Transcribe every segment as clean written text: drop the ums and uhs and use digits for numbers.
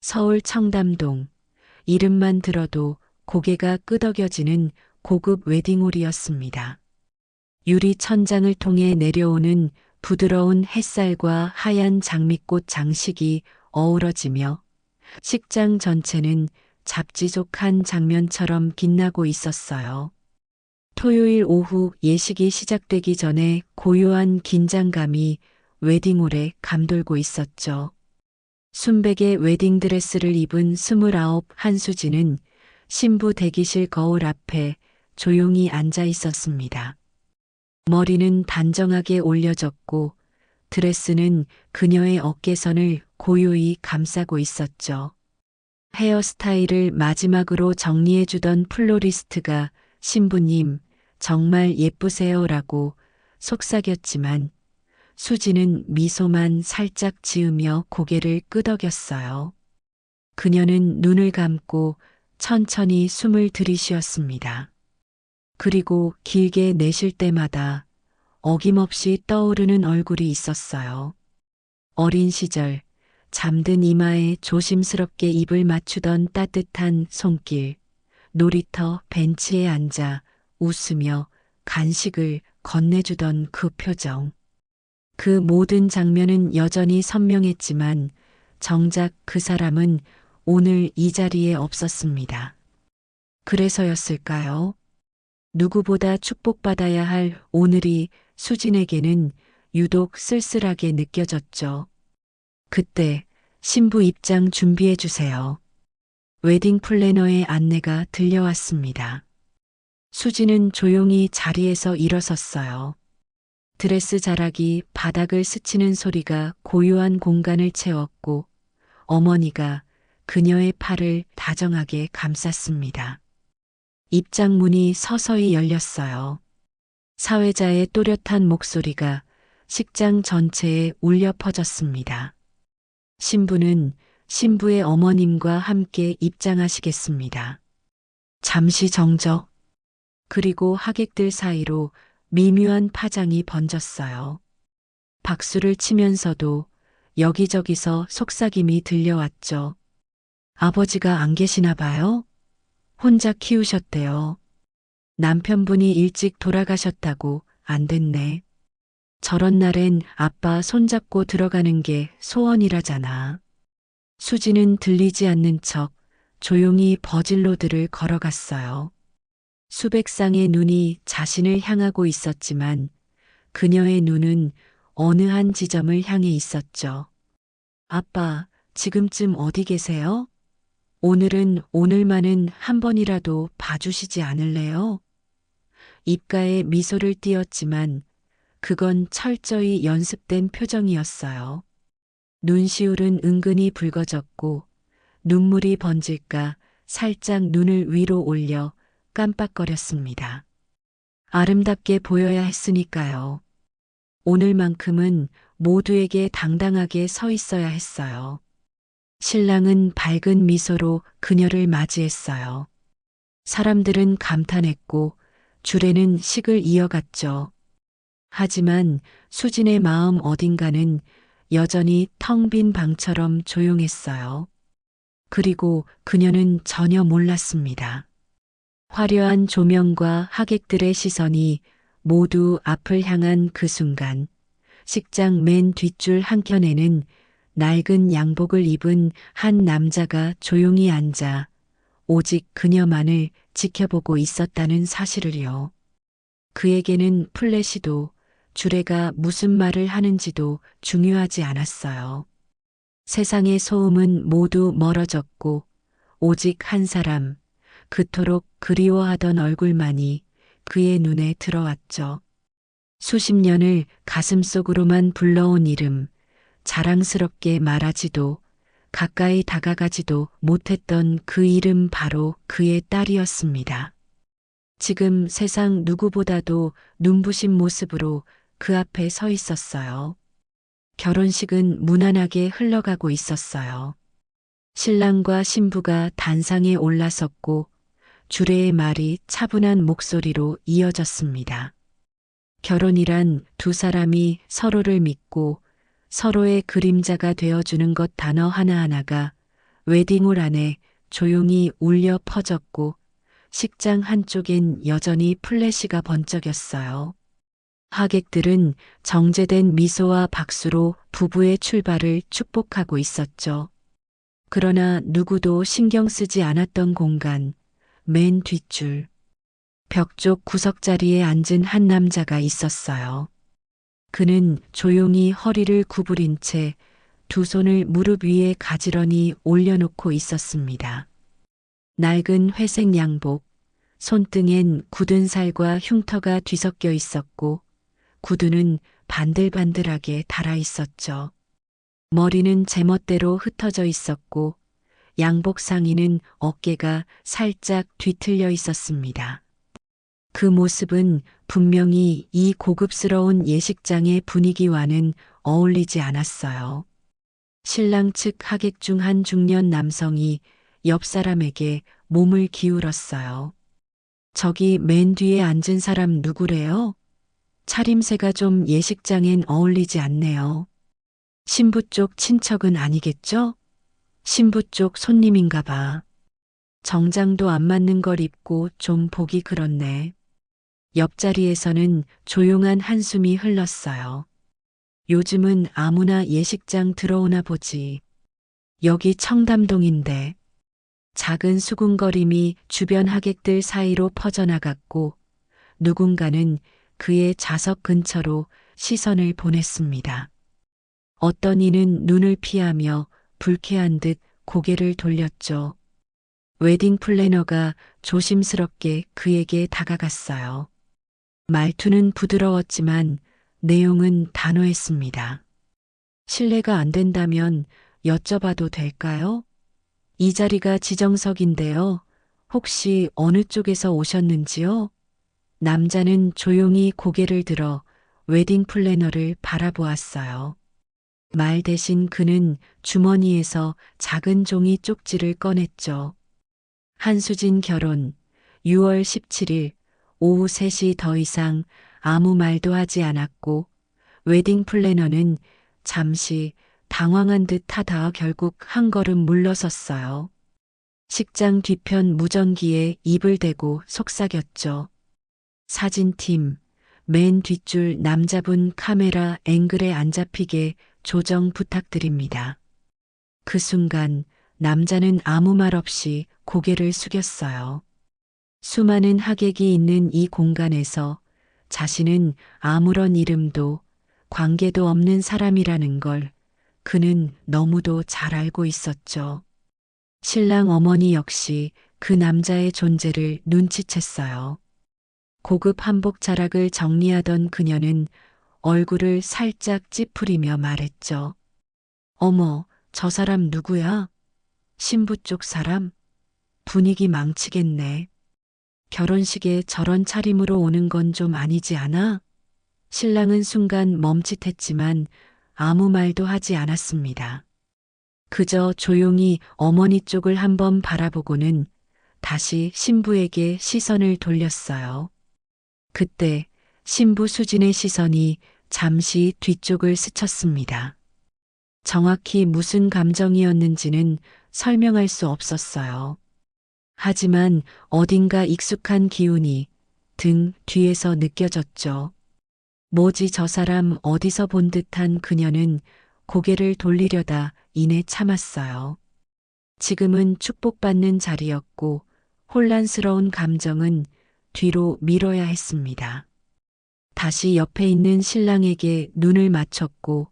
서울 청담동. 이름만 들어도 고개가 끄덕여지는 고급 웨딩홀이었습니다. 유리 천장을 통해 내려오는 부드러운 햇살과 하얀 장미꽃 장식이 어우러지며 식장 전체는 잡지족한 장면처럼 빛나고 있었어요. 토요일 오후 예식이 시작되기 전에 고요한 긴장감이 웨딩홀에 감돌고 있었죠. 순백의 웨딩드레스를 입은 29 한수진은 신부 대기실 거울 앞에 조용히 앉아 있었습니다. 머리는 단정하게 올려졌고 드레스는 그녀의 어깨선을 고요히 감싸고 있었죠. 헤어스타일을 마지막으로 정리해주던 플로리스트가 신부님, 정말 예쁘세요라고 속삭였지만 수지는 미소만 살짝 지으며 고개를 끄덕였어요. 그녀는 눈을 감고 천천히 숨을 들이쉬었습니다. 그리고 길게 내쉴 때마다 어김없이 떠오르는 얼굴이 있었어요. 어린 시절, 잠든 이마에 조심스럽게 입을 맞추던 따뜻한 손길, 놀이터 벤치에 앉아 웃으며 간식을 건네주던 그 표정. 그 모든 장면은 여전히 선명했지만 정작 그 사람은 오늘 이 자리에 없었습니다. 그래서였을까요? 누구보다 축복받아야 할 오늘이 수진에게는 유독 쓸쓸하게 느껴졌죠. 그때 신부 입장 준비해 주세요. 웨딩 플래너의 안내가 들려왔습니다. 수진은 조용히 자리에서 일어섰어요. 드레스 자락이 바닥을 스치는 소리가 고요한 공간을 채웠고 어머니가 그녀의 팔을 다정하게 감쌌습니다. 입장문이 서서히 열렸어요. 사회자의 또렷한 목소리가 식장 전체에 울려 퍼졌습니다. 신부는 신부의 어머님과 함께 입장하시겠습니다. 잠시 정적. 그리고 하객들 사이로 미묘한 파장이 번졌어요. 박수를 치면서도 여기저기서 속삭임이 들려왔죠. 아버지가 안 계시나 봐요? 혼자 키우셨대요. 남편분이 일찍 돌아가셨다고 안 됐네. 저런 날엔 아빠 손잡고 들어가는 게 소원이라잖아. 수지는 들리지 않는 척 조용히 버질로드를 걸어갔어요. 수백 쌍의 눈이 자신을 향하고 있었지만 그녀의 눈은 어느 한 지점을 향해 있었죠. 아빠, 지금쯤 어디 계세요? 오늘은 오늘만은 한 번이라도 봐주시지 않을래요? 입가에 미소를 띄었지만 그건 철저히 연습된 표정이었어요. 눈시울은 은근히 붉어졌고 눈물이 번질까 살짝 눈을 위로 올려 깜빡거렸습니다. 아름답게 보여야 했으니까요. 오늘만큼은 모두에게 당당하게 서 있어야 했어요. 신랑은 밝은 미소로 그녀를 맞이했어요. 사람들은 감탄했고 주례는 식을 이어갔죠. 하지만 수진의 마음 어딘가는 여전히 텅 빈 방처럼 조용했어요. 그리고 그녀는 전혀 몰랐습니다. 화려한 조명과 하객들의 시선이 모두 앞을 향한 그 순간, 식장 맨 뒷줄 한켠에는 낡은 양복을 입은 한 남자가 조용히 앉아 오직 그녀만을 지켜보고 있었다는 사실을요. 그에게는 플래시도 주례가 무슨 말을 하는지도 중요하지 않았어요. 세상의 소음은 모두 멀어졌고 오직 한 사람, 그토록 그리워하던 얼굴만이 그의 눈에 들어왔죠. 수십 년을 가슴속으로만 불러온 이름, 자랑스럽게 말하지도 가까이 다가가지도 못했던 그 이름 바로 그의 딸이었습니다. 지금 세상 누구보다도 눈부신 모습으로 그 앞에 서 있었어요. 결혼식은 무난하게 흘러가고 있었어요. 신랑과 신부가 단상에 올라섰고 주례의 말이 차분한 목소리로 이어졌습니다. 결혼이란 두 사람이 서로를 믿고 서로의 그림자가 되어주는 것 단어 하나하나가 웨딩홀 안에 조용히 울려 퍼졌고 식장 한쪽엔 여전히 플래시가 번쩍였어요. 하객들은 정제된 미소와 박수로 부부의 출발을 축복하고 있었죠. 그러나 누구도 신경 쓰지 않았던 공간, 맨 뒷줄. 벽 쪽 구석자리에 앉은 한 남자가 있었어요. 그는 조용히 허리를 구부린 채 두 손을 무릎 위에 가지런히 올려놓고 있었습니다. 낡은 회색 양복, 손등엔 굳은 살과 흉터가 뒤섞여 있었고 구두는 반들반들하게 달아 있었죠. 머리는 제멋대로 흩어져 있었고 양복 상의는 어깨가 살짝 뒤틀려 있었습니다. 그 모습은 분명히 이 고급스러운 예식장의 분위기와는 어울리지 않았어요. 신랑 측 하객 중 한 중년 남성이 옆 사람에게 몸을 기울었어요. 저기 맨 뒤에 앉은 사람 누구래요? 차림새가 좀 예식장엔 어울리지 않네요. 신부 쪽 친척은 아니겠죠? 신부 쪽 손님인가 봐. 정장도 안 맞는 걸 입고 좀 보기 그렇네. 옆자리에서는 조용한 한숨이 흘렀어요. 요즘은 아무나 예식장 들어오나 보지. 여기 청담동인데. 작은 수군거림이 주변 하객들 사이로 퍼져나갔고 누군가는 그의 좌석 근처로 시선을 보냈습니다. 어떤 이는 눈을 피하며 불쾌한 듯 고개를 돌렸죠. 웨딩 플래너가 조심스럽게 그에게 다가갔어요. 말투는 부드러웠지만 내용은 단호했습니다. 실례가 안 된다면 여쭤봐도 될까요? 이 자리가 지정석인데요. 혹시 어느 쪽에서 오셨는지요? 남자는 조용히 고개를 들어 웨딩 플래너를 바라보았어요. 말 대신 그는 주머니에서 작은 종이 쪽지를 꺼냈죠. 한수진 결혼 6월 17일 오후 3시 더 이상 아무 말도 하지 않았고 웨딩 플래너는 잠시 당황한 듯 하다 결국 한 걸음 물러섰어요. 식장 뒤편 무전기에 입을 대고 속삭였죠. 사진팀, 맨 뒷줄 남자분 카메라 앵글에 안 잡히게 조정 부탁드립니다. 그 순간 남자는 아무 말 없이 고개를 숙였어요. 수많은 하객이 있는 이 공간에서 자신은 아무런 이름도 관계도 없는 사람이라는 걸 그는 너무도 잘 알고 있었죠. 신랑 어머니 역시 그 남자의 존재를 눈치챘어요. 고급 한복 자락을 정리하던 그녀는 얼굴을 살짝 찌푸리며 말했죠. 어머, 저 사람 누구야? 신부 쪽 사람? 분위기 망치겠네. 결혼식에 저런 차림으로 오는 건 좀 아니지 않아? 신랑은 순간 멈칫했지만 아무 말도 하지 않았습니다. 그저 조용히 어머니 쪽을 한번 바라보고는 다시 신부에게 시선을 돌렸어요. 그때 신부 수진의 시선이 잠시 뒤쪽을 스쳤습니다. 정확히 무슨 감정이었는지는 설명할 수 없었어요. 하지만 어딘가 익숙한 기운이 등 뒤에서 느껴졌죠. 뭐지 저 사람 어디서 본 듯한 그녀는 고개를 돌리려다 이내 참았어요. 지금은 축복받는 자리였고 혼란스러운 감정은 뒤로 미뤄야 했습니다. 다시 옆에 있는 신랑에게 눈을 맞췄고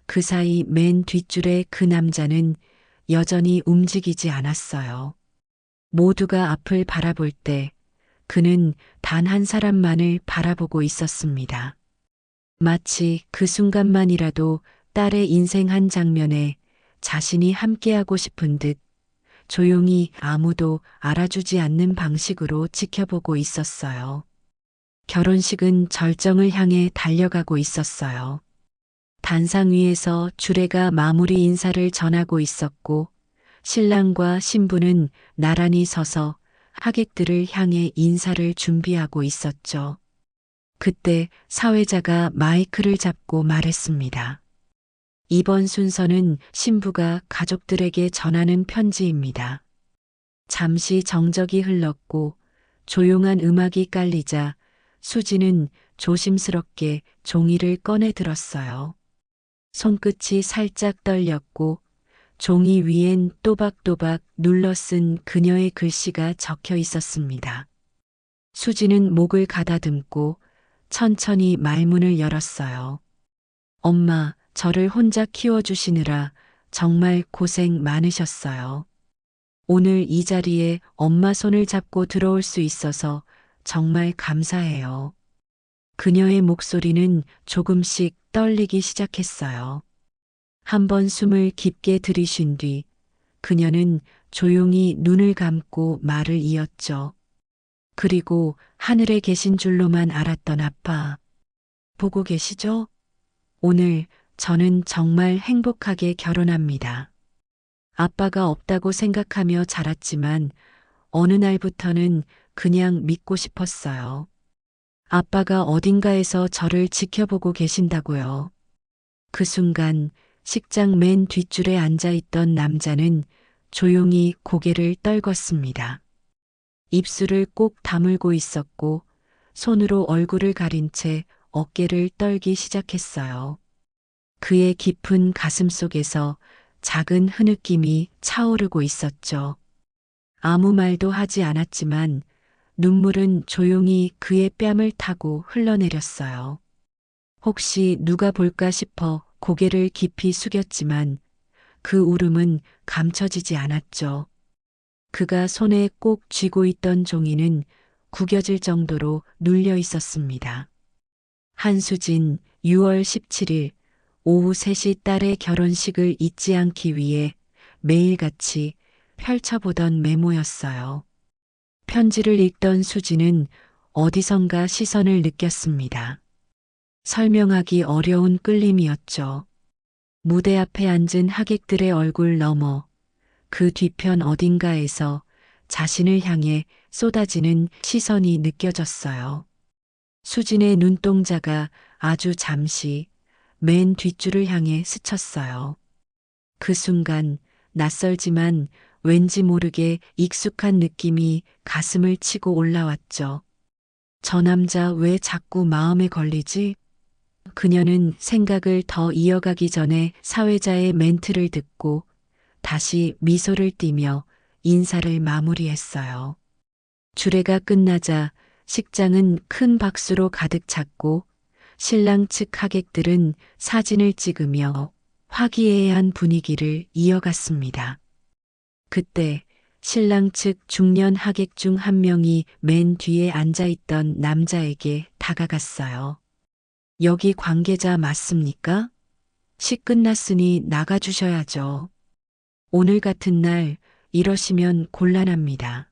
그 사이 맨 뒷줄의 그 남자는 여전히 움직이지 않았어요. 모두가 앞을 바라볼 때 그는 단 한 사람만을 바라보고 있었습니다. 마치 그 순간만이라도 딸의 인생 한 장면에 자신이 함께하고 싶은 듯 조용히 아무도 알아주지 않는 방식으로 지켜보고 있었어요. 결혼식은 절정을 향해 달려가고 있었어요. 단상 위에서 주례가 마무리 인사를 전하고 있었고 신랑과 신부는 나란히 서서 하객들을 향해 인사를 준비하고 있었죠. 그때 사회자가 마이크를 잡고 말했습니다. 이번 순서는 신부가 가족들에게 전하는 편지입니다. 잠시 정적이 흘렀고 조용한 음악이 깔리자 수지는 조심스럽게 종이를 꺼내 들었어요. 손끝이 살짝 떨렸고 종이 위엔 또박또박 눌러 쓴 그녀의 글씨가 적혀 있었습니다. 수지는 목을 가다듬고 천천히 말문을 열었어요. 엄마, 저를 혼자 키워주시느라 정말 고생 많으셨어요. 오늘 이 자리에 엄마 손을 잡고 들어올 수 있어서 정말 감사해요. 그녀의 목소리는 조금씩 떨리기 시작했어요. 한 번 숨을 깊게 들이쉰 뒤 그녀는 조용히 눈을 감고 말을 이었죠. 그리고 하늘에 계신 줄로만 알았던 아빠. 보고 계시죠? 오늘 저는 정말 행복하게 결혼합니다. 아빠가 없다고 생각하며 자랐지만 어느 날부터는 그냥 믿고 싶었어요. 아빠가 어딘가에서 저를 지켜보고 계신다고요. 그 순간 식장 맨 뒷줄에 앉아있던 남자는 조용히 고개를 떨궜습니다. 입술을 꼭 다물고 있었고 손으로 얼굴을 가린 채 어깨를 떨기 시작했어요. 그의 깊은 가슴 속에서 작은 흐느낌이 차오르고 있었죠. 아무 말도 하지 않았지만 눈물은 조용히 그의 뺨을 타고 흘러내렸어요. 혹시 누가 볼까 싶어 고개를 깊이 숙였지만 그 울음은 감춰지지 않았죠. 그가 손에 꼭 쥐고 있던 종이는 구겨질 정도로 눌려 있었습니다. 한수진 6월 17일 오후 3시 딸의 결혼식을 잊지 않기 위해 매일같이 펼쳐보던 메모였어요. 편지를 읽던 수지는 어디선가 시선을 느꼈습니다. 설명하기 어려운 끌림이었죠. 무대 앞에 앉은 하객들의 얼굴 너머 그 뒤편 어딘가에서 자신을 향해 쏟아지는 시선이 느껴졌어요. 수진의 눈동자가 아주 잠시 맨 뒷줄을 향해 스쳤어요. 그 순간 낯설지만 왠지 모르게 익숙한 느낌이 가슴을 치고 올라왔죠. 저 남자 왜 자꾸 마음에 걸리지? 그녀는 생각을 더 이어가기 전에 사회자의 멘트를 듣고 다시 미소를 띠며 인사를 마무리했어요. 주례가 끝나자 식장은 큰 박수로 가득 찼고 신랑 측 하객들은 사진을 찍으며 화기애애한 분위기를 이어갔습니다. 그때 신랑 측 중년 하객 중 한 명이 맨 뒤에 앉아있던 남자에게 다가갔어요. 여기 관계자 맞습니까? 시 끝났으니 나가주셔야죠. 오늘 같은 날 이러시면 곤란합니다.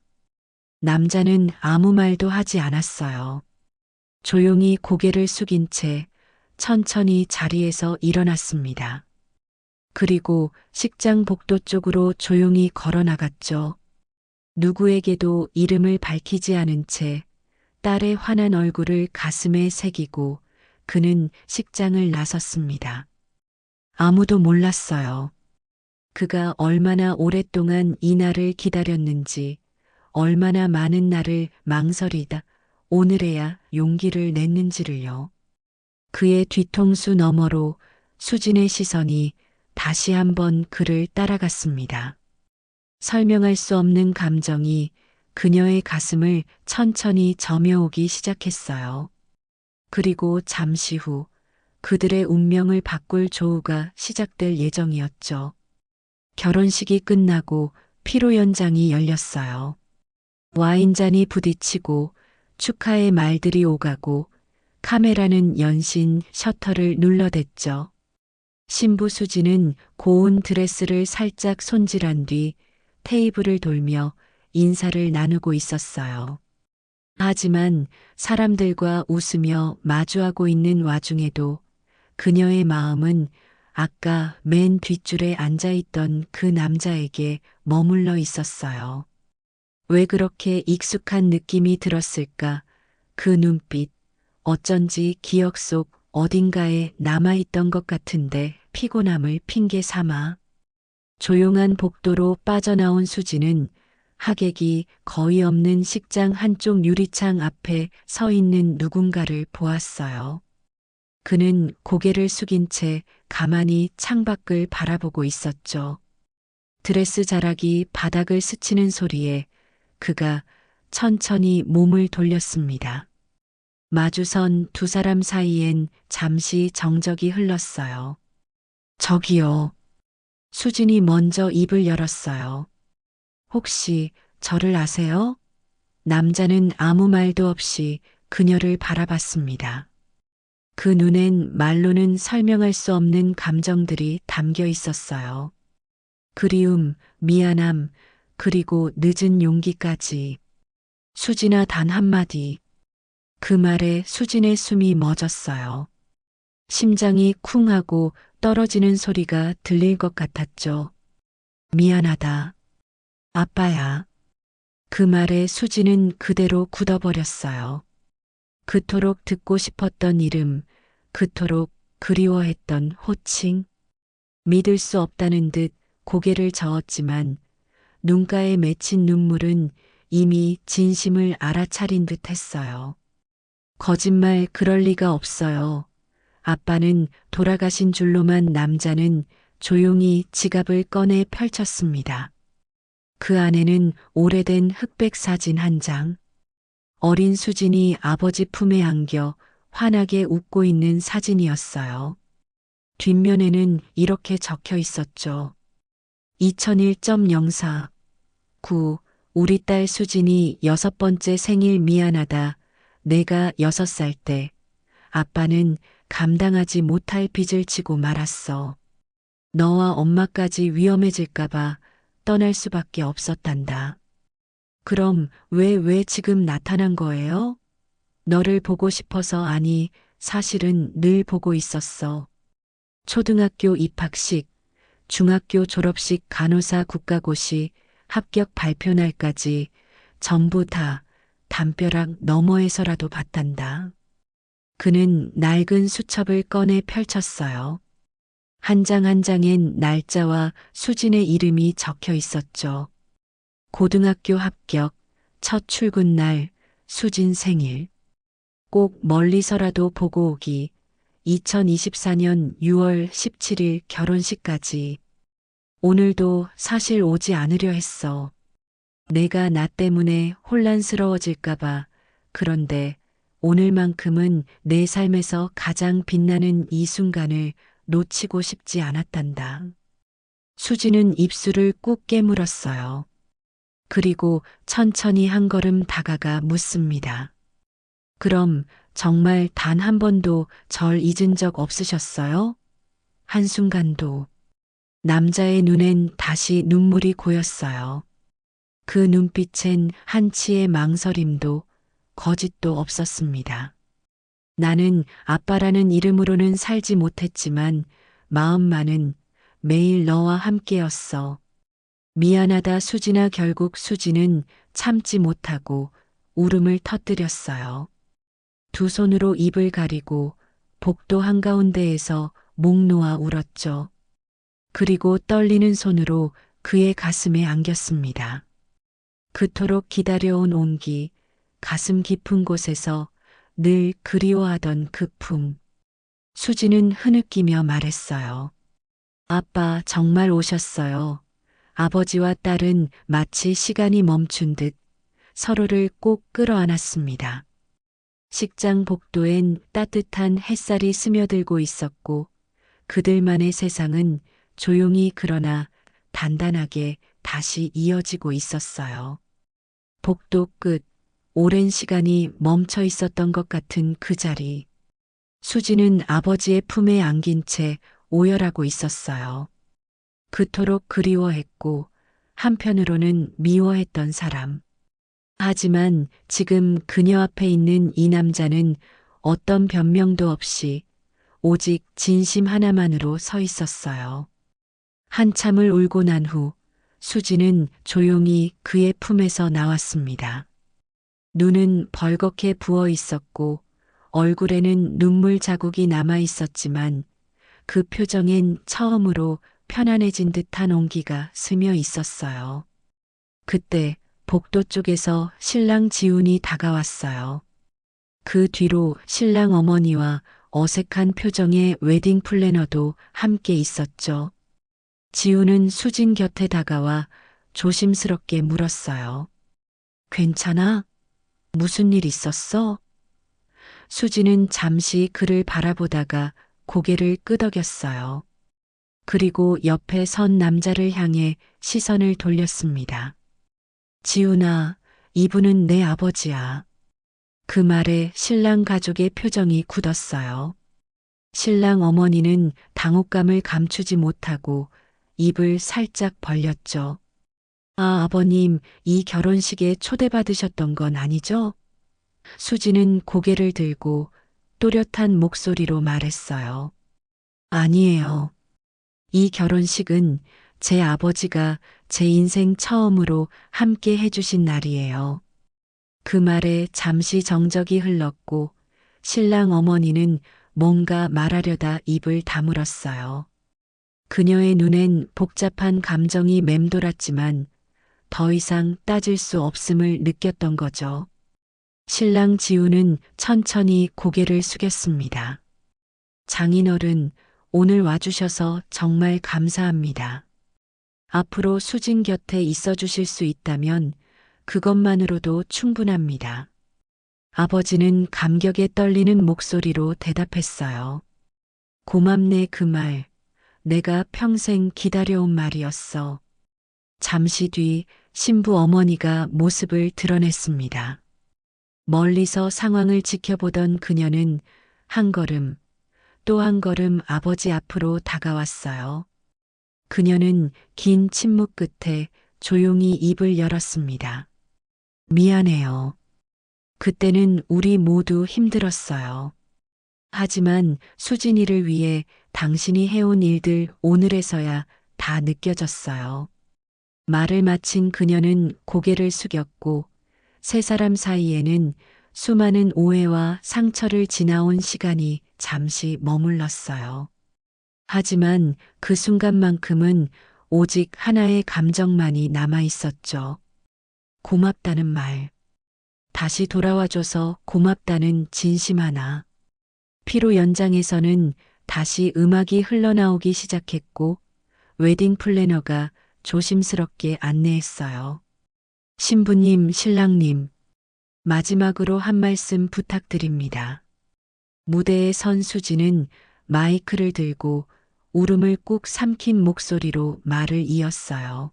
남자는 아무 말도 하지 않았어요. 조용히 고개를 숙인 채 천천히 자리에서 일어났습니다. 그리고 식장 복도 쪽으로 조용히 걸어 나갔죠. 누구에게도 이름을 밝히지 않은 채 딸의 환한 얼굴을 가슴에 새기고 그는 식장을 나섰습니다. 아무도 몰랐어요. 그가 얼마나 오랫동안 이 날을 기다렸는지, 얼마나 많은 날을 망설이다 오늘에야 용기를 냈는지를요. 그의 뒤통수 너머로 수진의 시선이 다시 한번 그를 따라갔습니다. 설명할 수 없는 감정이 그녀의 가슴을 천천히 점여오기 시작했어요. 그리고 잠시 후 그들의 운명을 바꿀 조우가 시작될 예정이었죠. 결혼식이 끝나고 피로 연장이 열렸어요. 와인잔이 부딪히고 축하의 말들이 오가고 카메라는 연신 셔터를 눌러댔죠. 신부 수지는 고운 드레스를 살짝 손질한 뒤 테이블을 돌며 인사를 나누고 있었어요. 하지만 사람들과 웃으며 마주하고 있는 와중에도 그녀의 마음은 아까 맨 뒷줄에 앉아있던 그 남자에게 머물러 있었어요. 왜 그렇게 익숙한 느낌이 들었을까? 그 눈빛, 어쩐지 기억 속 어딘가에 남아있던 것 같은데 피곤함을 핑계 삼아 조용한 복도로 빠져나온 수지는 하객이 거의 없는 식장 한쪽 유리창 앞에 서 있는 누군가를 보았어요. 그는 고개를 숙인 채 가만히 창밖을 바라보고 있었죠. 드레스 자락이 바닥을 스치는 소리에 그가 천천히 몸을 돌렸습니다. 마주선 두 사람 사이엔 잠시 정적이 흘렀어요. 저기요. 수진이 먼저 입을 열었어요. 혹시 저를 아세요? 남자는 아무 말도 없이 그녀를 바라봤습니다. 그 눈엔 말로는 설명할 수 없는 감정들이 담겨 있었어요. 그리움, 미안함, 그리고 늦은 용기까지. 수진아 단 한마디. 그 말에 수진의 숨이 멎었어요. 심장이 쿵 하고 떨어지는 소리가 들릴 것 같았죠. 미안하다. 아빠야. 그 말에 수진은 그대로 굳어버렸어요. 그토록 듣고 싶었던 이름, 그토록 그리워했던 호칭. 믿을 수 없다는 듯 고개를 저었지만 눈가에 맺힌 눈물은 이미 진심을 알아차린 듯 했어요. 거짓말 그럴 리가 없어요. 아빠는 돌아가신 줄로만 남자는 조용히 지갑을 꺼내 펼쳤습니다. 그 안에는 오래된 흑백 사진 한 장. 어린 수진이 아버지 품에 안겨 환하게 웃고 있는 사진이었어요. 뒷면에는 이렇게 적혀 있었죠. 2001.04 9. 우리 딸 수진이 6번째 생일 미안하다. 내가 6살 때 아빠는 감당하지 못할 빚을 지고 말았어. 너와 엄마까지 위험해질까봐 떠날 수밖에 없었단다. 그럼 왜 지금 나타난 거예요? 너를 보고 싶어서 아니, 사실은 늘 보고 있었어. 초등학교 입학식, 중학교 졸업식 간호사 국가고시, 합격 발표 날까지 전부 다 담벼락 너머에서라도 봤단다. 그는 낡은 수첩을 꺼내 펼쳤어요. 한 장 한 장엔 날짜와 수진의 이름이 적혀 있었죠. 고등학교 합격, 첫 출근 날, 수진 생일. 꼭 멀리서라도 보고 오기. 2024년 6월 17일 결혼식까지. 오늘도 사실 오지 않으려 했어. 내가 나 때문에 혼란스러워질까봐. 그런데 오늘만큼은 내 삶에서 가장 빛나는 이 순간을 놓치고 싶지 않았단다. 수지는 입술을 꾹 깨물었어요. 그리고 천천히 한 걸음 다가가 묻습니다. 그럼 정말 단 한 번도 절 잊은 적 없으셨어요? 한순간도. 남자의 눈엔 다시 눈물이 고였어요. 그 눈빛엔 한치의 망설임도 거짓도 없었습니다. 나는 아빠라는 이름으로는 살지 못했지만 마음만은 매일 너와 함께였어. 미안하다 수진아. 결국 수진은 참지 못하고 울음을 터뜨렸어요. 두 손으로 입을 가리고 복도 한가운데에서 목 놓아 울었죠. 그리고 떨리는 손으로 그의 가슴에 안겼습니다. 그토록 기다려온 온기, 가슴 깊은 곳에서 늘 그리워하던 그 품. 수지는 흐느끼며 말했어요. 아빠 정말 오셨어요. 아버지와 딸은 마치 시간이 멈춘 듯 서로를 꼭 끌어안았습니다. 식장 복도엔 따뜻한 햇살이 스며들고 있었고 그들만의 세상은 조용히 그러나 단단하게 다시 이어지고 있었어요. 복도 끝, 오랜 시간이 멈춰 있었던 것 같은 그 자리. 수지는 아버지의 품에 안긴 채 오열하고 있었어요. 그토록 그리워했고 한편으로는 미워했던 사람. 하지만 지금 그녀 앞에 있는 이 남자는 어떤 변명도 없이 오직 진심 하나만으로 서 있었어요. 한참을 울고 난 후 수지는 조용히 그의 품에서 나왔습니다. 눈은 벌겋게 부어 있었고 얼굴에는 눈물 자국이 남아 있었지만 그 표정엔 처음으로 편안해진 듯한 온기가 스며 있었어요. 그때 복도 쪽에서 신랑 지훈이 다가왔어요. 그 뒤로 신랑 어머니와 어색한 표정의 웨딩 플래너도 함께 있었죠. 지훈은 수진 곁에 다가와 조심스럽게 물었어요. 괜찮아? 무슨 일 있었어? 수진은 잠시 그를 바라보다가 고개를 끄덕였어요. 그리고 옆에 선 남자를 향해 시선을 돌렸습니다. 지훈아, 이분은 내 아버지야. 그 말에 신랑 가족의 표정이 굳었어요. 신랑 어머니는 당혹감을 감추지 못하고 입을 살짝 벌렸죠. 아, 아버님, 이 결혼식에 초대받으셨던 건 아니죠? 수지는 고개를 들고 또렷한 목소리로 말했어요. 아니에요. 이 결혼식은 제 아버지가 제 인생 처음으로 함께 해주신 날이에요. 그 말에 잠시 정적이 흘렀고 신랑 어머니는 뭔가 말하려다 입을 다물었어요. 그녀의 눈엔 복잡한 감정이 맴돌았지만 더 이상 따질 수 없음을 느꼈던 거죠. 신랑 지우는 천천히 고개를 숙였습니다. 장인어른, 오늘 와주셔서 정말 감사합니다. 앞으로 수진 곁에 있어 주실 수 있다면 그것만으로도 충분합니다. 아버지는 감격에 떨리는 목소리로 대답했어요. 고맙네 그 말. 내가 평생 기다려온 말이었어. 잠시 뒤 신부 어머니가 모습을 드러냈습니다. 멀리서 상황을 지켜보던 그녀는 한 걸음, 또 한 걸음 아버지 앞으로 다가왔어요. 그녀는 긴 침묵 끝에 조용히 입을 열었습니다. 미안해요. 그때는 우리 모두 힘들었어요. 하지만 수진이를 위해 당신이 해온 일들 오늘에서야 다 느껴졌어요. 말을 마친 그녀는 고개를 숙였고 세 사람 사이에는 수많은 오해와 상처를 지나온 시간이 잠시 머물렀어요. 하지만 그 순간만큼은 오직 하나의 감정만이 남아 있었죠. 고맙다는 말. 다시 돌아와줘서 고맙다는 진심 하나. 피로 연장에서는 다시 음악이 흘러나오기 시작했고 웨딩 플래너가 조심스럽게 안내했어요. 신부님, 신랑님, 마지막으로 한 말씀 부탁드립니다. 무대에 선 수지는 마이크를 들고 울음을 꾹 삼킨 목소리로 말을 이었어요.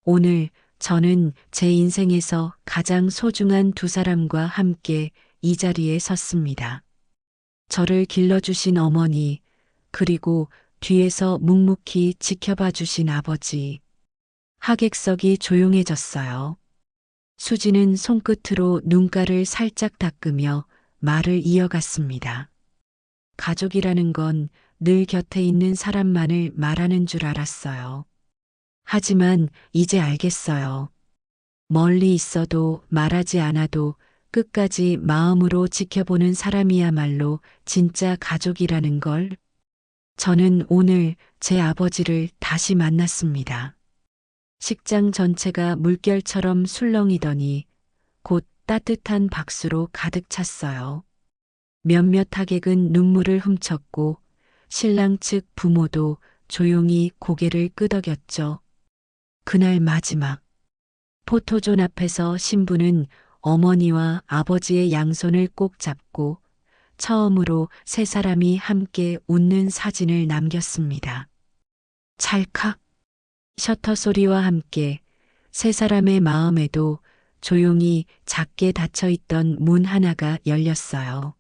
오늘 저는 제 인생에서 가장 소중한 두 사람과 함께 이 자리에 섰습니다. 저를 길러주신 어머니, 그리고 뒤에서 묵묵히 지켜봐 주신 아버지. 하객석이 조용해졌어요. 수지는 손끝으로 눈가를 살짝 닦으며 말을 이어갔습니다. 가족이라는 건 늘 곁에 있는 사람만을 말하는 줄 알았어요. 하지만 이제 알겠어요. 멀리 있어도 말하지 않아도 끝까지 마음으로 지켜보는 사람이야말로 진짜 가족이라는 걸. 저는 오늘 제 아버지를 다시 만났습니다. 식장 전체가 물결처럼 술렁이더니 곧 따뜻한 박수로 가득 찼어요. 몇몇 하객은 눈물을 훔쳤고 신랑 측 부모도 조용히 고개를 끄덕였죠. 그날 마지막 포토존 앞에서 신부는 어머니와 아버지의 양손을 꼭 잡고 처음으로 세 사람이 함께 웃는 사진을 남겼습니다. 찰칵 셔터 소리와 함께 세 사람의 마음에도 조용히 작게 닫혀있던 문 하나가 열렸어요.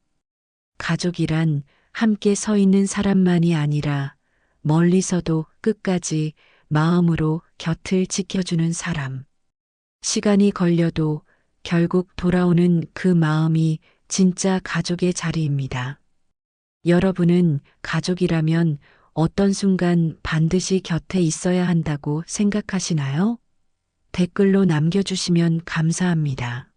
가족이란 함께 서 있는 사람만이 아니라 멀리서도 끝까지 마음으로 곁을 지켜주는 사람. 시간이 걸려도 결국 돌아오는 그 마음이 진짜 가족의 자리입니다. 여러분은 가족이라면 어떤 순간 반드시 곁에 있어야 한다고 생각하시나요? 댓글로 남겨주시면 감사합니다.